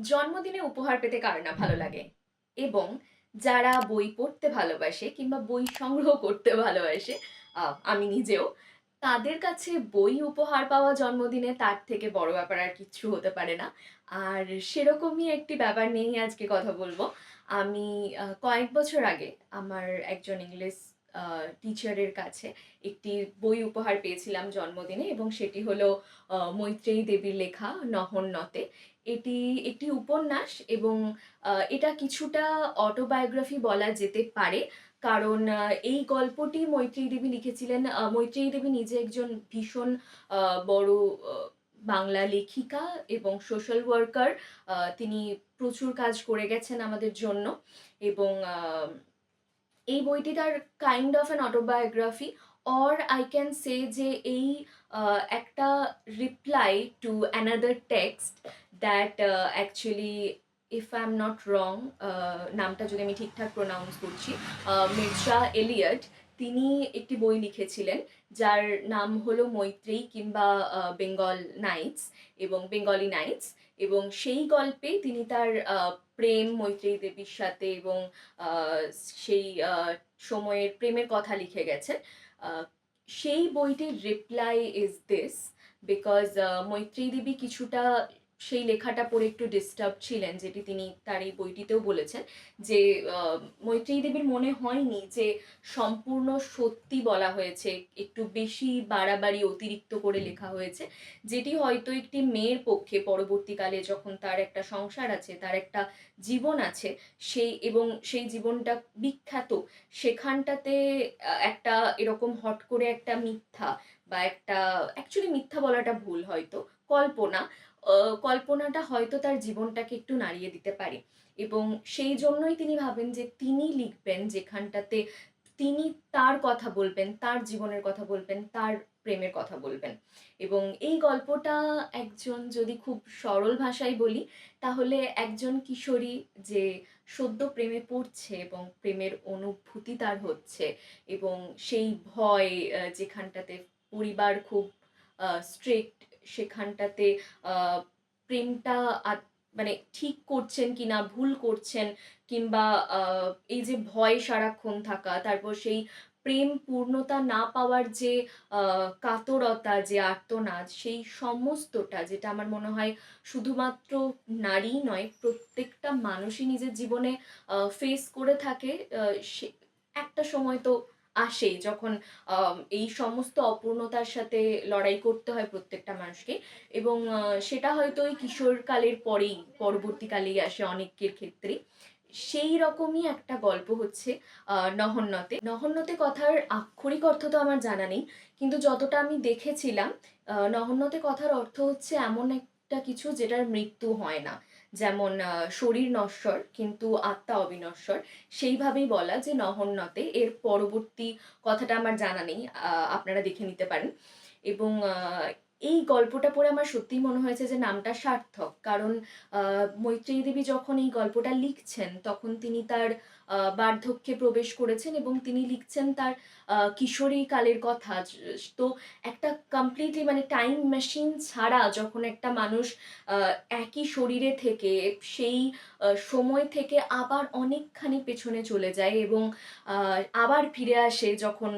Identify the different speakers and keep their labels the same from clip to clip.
Speaker 1: জন্মদিনে উপহার পেতে কার না ভালো লাগে, এবং যারা বই পড়তে ভালোবাসে কিংবা বই সংগ্রহ করতে ভালোবাসে, আমি নিজেও, তাদের কাছে বই উপহার পাওয়া জন্মদিনে তার থেকে বড় ব্যাপার আর কিচ্ছু হতে পারে না। আর সেরকমই একটি ব্যাপার নিয়েই আজকে কথা বলবো। আমি কয়েক বছর আগে আমার একজন ইংলিশ টিচারের কাছে একটি বই উপহার পেয়েছিলাম জন্মদিনে, এবং সেটি হলো মৈত্রেয়ী দেবীর লেখা নহন্যতে। এটি একটি উপন্যাস, এবং এটা কিছুটা অটোবায়োগ্রাফি বলা যেতে পারে। কারণ এই গল্পটি মৈত্রেয়ী দেবী লিখেছিলেন। মৈত্রেয়ী দেবী নিজে একজন ভীষণ বড় বাংলা লেখিকা এবং সোশ্যাল ওয়ার্কার। তিনি প্রচুর কাজ করে গেছেন আমাদের জন্য, এবং এই বইটি তার kind of an autobiography, or I can say যে এই একটা reply to another text that actually, if I am not wrong, নামটা যদি আমি ঠিকঠাক প্রোনাউন্স করছি, মির্জা এলিয়ট, তিনি একটি বই লিখেছিলেন যার নাম হলো মৈত্রেয়ী কিংবা বেঙ্গল নাইটস এবং বেঙ্গলি নাইটস। এবং সেই গল্পে তিনি তার প্রেম মৈত্রেয়ী দেবীর সাথে এবং আহ, সেই সময়ের প্রেমের কথা লিখে গেছেন। আহ, সেই বইটির reply is this, because Maitreyi Devi কিছুটা সেই লেখাটা পড়ে একটু ডিস্টার্ব ছিলেন, যেটি তিনি তার এই বইটিতেও বলেছেন, যে মৈত্রেয়ী দেবীর মনে হয়নি যে সম্পূর্ণ সত্যি বলা হয়েছে, একটু বেশি বাড়াবাড়ি অতিরিক্ত করে লেখা হয়েছে, যেটি হয়তো একটি মেয়ের পক্ষে পরবর্তীকালে যখন তার একটা সংসার আছে, তার একটা জীবন আছে, সেই এবং সেই জীবনটা বিখ্যাত, সেখানটাতে একটা এরকম হট করে একটা মিথ্যা বা একটা, অ্যাকচুয়ালি মিথ্যা বলাটা ভুল, হয়তো কল্পনা, কল্পনাটা হয়তো তার জীবনটাকে একটু নাড়িয়ে দিতে পারে। এবং সেই জন্যই তিনি ভাবেন যে তিনি লিখবেন যেখানটাতে তিনি তার কথা বলবেন, তার জীবনের কথা বলবেন, তার প্রেমের কথা বলবেন। এবং এই গল্পটা, একজন যদি খুব সরল ভাষায় বলি, তাহলে একজন কিশোরী যে সদ্য প্রেমে পড়ছে এবং প্রেমের অনুভূতি তার হচ্ছে, এবং সেই ভয়, যেখানটাতে পরিবার খুব স্ট্রিক্ট, সেখানটাতে আহ, প্রেমটা মানে ঠিক করছেন কিনা ভুল করছেন, কিংবা এই যে ভয় সারাক্ষণ থাকা, তারপর সেই প্রেম পূর্ণতা না পাওয়ার যে কাতরতা, যে আর্তনাদ, সেই সমস্তটা, যেটা আমার মনে হয় শুধুমাত্র নারী নয়, প্রত্যেকটা মানুষই নিজের জীবনে ফেস করে থাকে। একটা সময় তো আসেই যখন এই সমস্ত অপূর্ণতার সাথে লড়াই করতে হয় প্রত্যেকটা মানুষকে, এবং সেটা হয়তো ওই কিশোরকালের পরেই, পরবর্তীকালেই আসে অনেকের ক্ষেত্রে। সেই রকমই একটা গল্প হচ্ছে নহন্যতে। নহন্যতে কথার আক্ষরিক অর্থ তো আমার জানা নেই, কিন্তু যতটা আমি দেখেছিলাম, নহন্যতে কথার অর্থ হচ্ছে এমন একটা কিছু যেটার মৃত্যু হয় না। যেমন শরীর নশ্বর কিন্তু আত্মা অবিনশ্বর, সেইভাবেই বলা যে নহন্যতে। এর পরবর্তী কথাটা আমার জানা নেই, আপনারা দেখে নিতে পারেন। এবং এই গল্পটা পড়ে আমার সত্যিই মনে হয়েছে যে নামটা সার্থক, কারণ মৈত্রেয়ী দেবী যখন এই গল্পটা লিখছেন তখন তিনি তার বার্ধক্যে প্রবেশ করেছেন, এবং তিনি লিখছেন তার কিশোরী কালের কথা। তো একটা কমপ্লিটলি মানে টাইম মেশিন ছাড়া যখন একটা মানুষ আহ, একই শরীরে থেকে সেই সময় থেকে আবার অনেকখানি পেছনে চলে যায়, এবং আবার ফিরে আসে যখন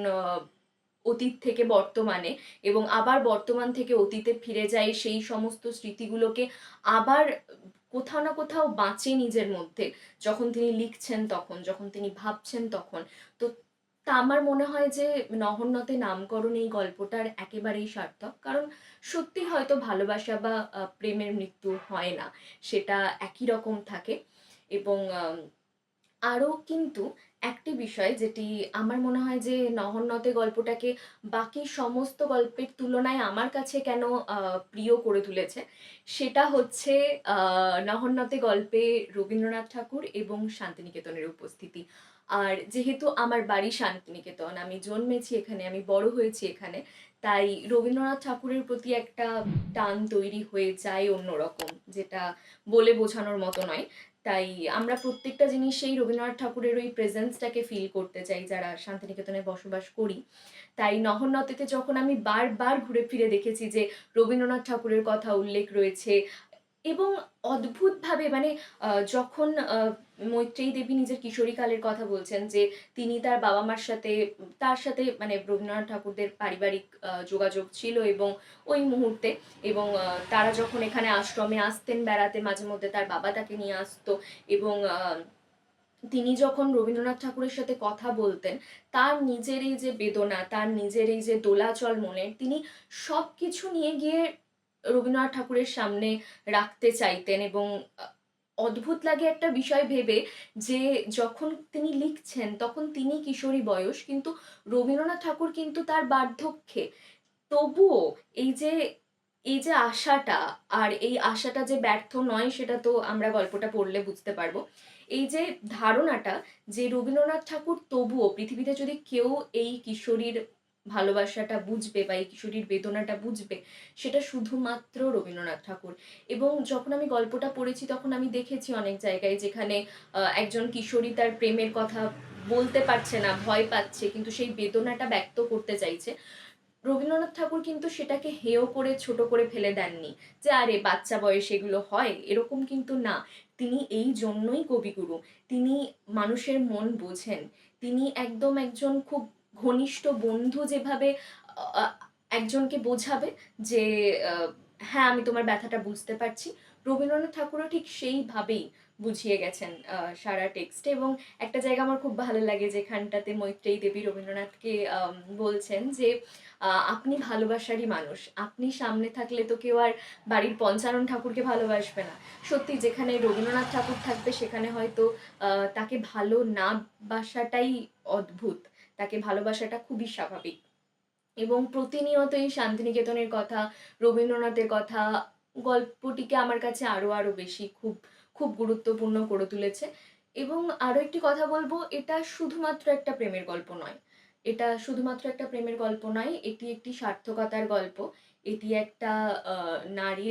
Speaker 1: অতীত থেকে বর্তমানে, এবং আবার বর্তমান থেকে অতীতে ফিরে যায়, সেই সমস্ত স্মৃতিগুলোকে আবার কোথাও না কোথাও বাঁচে নিজের মধ্যে, যখন তিনি লিখছেন তখন, যখন তিনি ভাবছেন তখন। তো তা আমার মনে হয় যে নহন্যতে নামকরণ এই গল্পটার একেবারেই সার্থক, কারণ সত্যি হয়তো ভালোবাসা বা প্রেমের মৃত্যু হয় না, সেটা একই রকম থাকে। এবং আরও কিন্তু একটি বিষয় যেটি আমার মনে হয় যে নহন্যতে গল্পটাকে বাকি সমস্ত গল্পের তুলনায় আমার কাছে কেন প্রিয় করে তুলেছে, সেটা হচ্ছে নহন্যতে গল্পে রবীন্দ্রনাথ ঠাকুর এবং শান্তিনিকেতনের উপস্থিতি। আর যেহেতু আমার বাড়ি শান্তিনিকেতন, আমি জন্মেছি এখানে, আমি বড় হয়েছি এখানে, তাই রবীন্দ্রনাথ ঠাকুরের প্রতি একটা টান তৈরি হয়ে যায় অন্যরকম, যেটা বলে বোঝানোর মতো নয়। তাই আমরা প্রত্যেকটা জিনিস সেই রবীন্দ্রনাথ ঠাকুরের ওই প্রেজেন্সটাকে ফিল করতে চাই যারা শান্তিনিকেতনে বসবাস করি। তাই নহন্যতেতে যখন আমি বারবার ঘুরে ফিরে দেখেছি যে রবীন্দ্রনাথ ঠাকুরের কথা উল্লেখ রয়েছে, এবং অদ্ভুতভাবে মানে যখন মৈত্রেয়ী দেবী নিজের কিশোরীকালের কথা বলছেন যে তিনি তার বাবা-মার সাথে তার সাথে মানে রবীন্দ্রনাথ ঠাকুরদের পারিবারিক যোগাযোগ ছিল এবং ওই মুহূর্তে এবং তারা যখন এখানে আশ্রমে আসতেন বেড়াতে মাঝে মধ্যে তার বাবা তাকে নিয়ে আসতো এবং তিনি যখন রবীন্দ্রনাথ ঠাকুরের সাথে কথা বলতেন, তার নিজের এই যে বেদনা, তার নিজের এই যে দোলাচল মনের, তিনি সবকিছু নিয়ে গিয়ে রবীন্দ্রনাথ ঠাকুরের সামনে রাখতে চাইতেন এবং আ অদ্ভুত লাগে একটা বিষয় ভেবে যে যখন তিনি লিখছেন তখন তিনি কিশোরী বয়স কিন্তু রবীন্দ্রনাথ ঠাকুর কিন্তু তার বার্ধক্যে তবুও এই যে এই যে আশাটা আর এই আশাটা যে ব্যর্থ নয় সেটা তো আমরা গল্পটা পড়লে বুঝতে পারবো। এই যে ধারণাটা যে রবীন্দ্রনাথ ঠাকুর তবুও পৃথিবীতে যদি কেউ এই কিশোরীর ভালোবাসাটা বুঝবে বা এই কিশোরীর বেদনাটা বুঝবে সেটা শুধুমাত্র রবীন্দ্রনাথ ঠাকুর। এবং যখন আমি গল্পটা পড়েছি তখন আমি দেখেছি অনেক জায়গায় যেখানে একজন কিশোরী তার প্রেমের কথা বলতে পারছে না, ভয় পাচ্ছে কিন্তু সেই বেদনাটা ব্যক্ত করতে চাইছে। রবীন্দ্রনাথ ঠাকুর কিন্তু সেটাকে হেয় করে ছোট করে ফেলে দেননি যে আরে বাচ্চা বয়সে এগুলো হয় এরকম কিন্তু না। তিনি এই জন্যই কবিগুরু। তিনি মানুষের মন বোঝেন। তিনি একদম একজন খুব ঘনিষ্ঠ বন্ধু যেভাবে আহ, একজনকে বোঝাবে যে আহ, হ্যাঁ আমি তোমার ব্যথাটা বুঝতে পারছি, রবীন্দ্রনাথ ঠাকুরও ঠিক সেইভাবেই বুঝিয়ে গেছেন সারা টেক্সটে। এবং একটা জায়গা আমার খুব ভালো লাগে যেখানটাতে মৈত্রেয়ী দেবী রবীন্দ্রনাথকে বলছেন যে আপনি ভালোবাসারই মানুষ, আপনি সামনে থাকলে তো কেউ আর বাড়ির পঞ্চানন ঠাকুরকে ভালোবাসবে না। সত্যি যেখানে রবীন্দ্রনাথ ঠাকুর থাকবে সেখানে হয়তো তাকে ভালো না বাসাটাই অদ্ভুত, তাকে ভালোবাসাটা খুবই স্বাভাবিক। এবং প্রতিনিয়ত এই শান্তিনিকেতনের কথা, রবীন্দ্রনাথের কথা গল্পটিকে আমার কাছে আরো আরো বেশি খুব খুব গুরুত্বপূর্ণ করে তুলেছে। এবং আরো একটি কথা বলবো, এটা শুধুমাত্র একটা প্রেমের গল্প নয়। এটা শুধুমাত্র একটা প্রেমের গল্প নয়, এটি একটি সার্থকতার গল্প। এটি একটা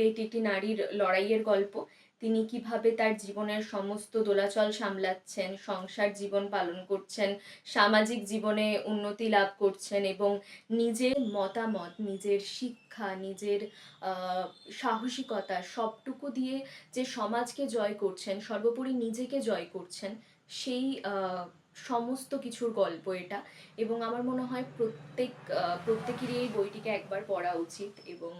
Speaker 1: এটি একটি নারীর লড়াইয়ের গল্প। তিনি কিভাবে তার জীবনের সমস্ত দোলাচল সামলাচ্ছেন, সংসার জীবন পালন করছেন, সামাজিক জীবনে উন্নতি লাভ করছেন এবং নিজের মতামত, নিজের শিক্ষা, নিজের সাহসিকতা সবটুকু দিয়ে যে সমাজকে জয় করছেন, সর্বোপরি নিজেকে জয় করছেন, সেই সমস্ত কিছুর গল্প এটা। এবং আমার মনে হয় প্রত্যেকেরই এই বইটিকে একবার পড়া উচিত এবং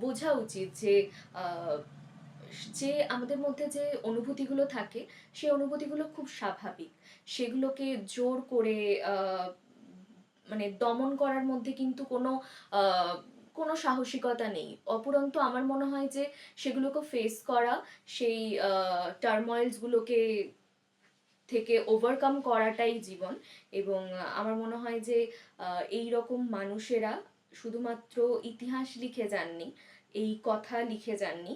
Speaker 1: বোঝা উচিত যে আহ, যে আমাদের মধ্যে যে অনুভূতিগুলো থাকে সেই অনুভূতিগুলো খুব স্বাভাবিক। সেগুলোকে জোর করে আহ, মানে দমন করার মধ্যে কিন্তু আহ, কোনো সাহসিকতা নেই। অপরন্তু আমার মনে হয় যে সেগুলোকে ফেস করা, সেই টার্ময়েলস গুলোকে থেকে ওভারকাম করাটাই জীবন। এবং আমার মনে হয় যে এই রকম মানুষেরা শুধুমাত্র ইতিহাস লিখে যাননি, এই কথা লিখে যাননি,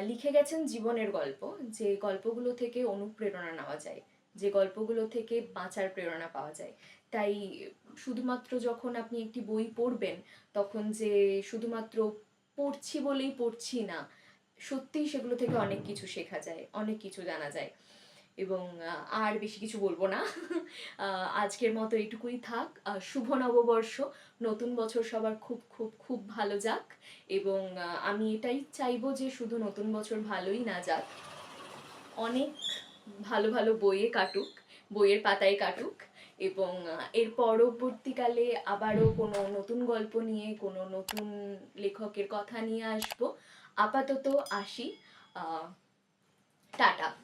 Speaker 1: লিখে গেছেন জীবনের গল্প, যে গল্পগুলো থেকে অনুপ্রেরণা নেওয়া যায়, যে গল্পগুলো থেকে বাঁচার প্রেরণা পাওয়া যায়। তাই শুধুমাত্র যখন আপনি একটি বই পড়বেন তখন যে শুধুমাত্র পড়ছি বলেই পড়ছি না, সত্যিই সেগুলো থেকে অনেক কিছু শেখা যায়, অনেক কিছু জানা যায়। এবং আর বেশি কিছু বলবো না। আজকের মতো এইটুকুই থাক। শুভ নববর্ষ, নতুন বছর সবার খুব খুব খুব ভালো যাক। এবং আমি এটাই চাইবো যে শুধু নতুন বছর ভালোই না যাক, অনেক ভালো ভালো বইয়ে কাটুক, বইয়ের পাতায় কাটুক। এবং এর পরবর্তীকালে আবারও কোনো নতুন গল্প নিয়ে কোনো নতুন লেখকের কথা নিয়ে আসবো। আপাতত আসি। টাটা।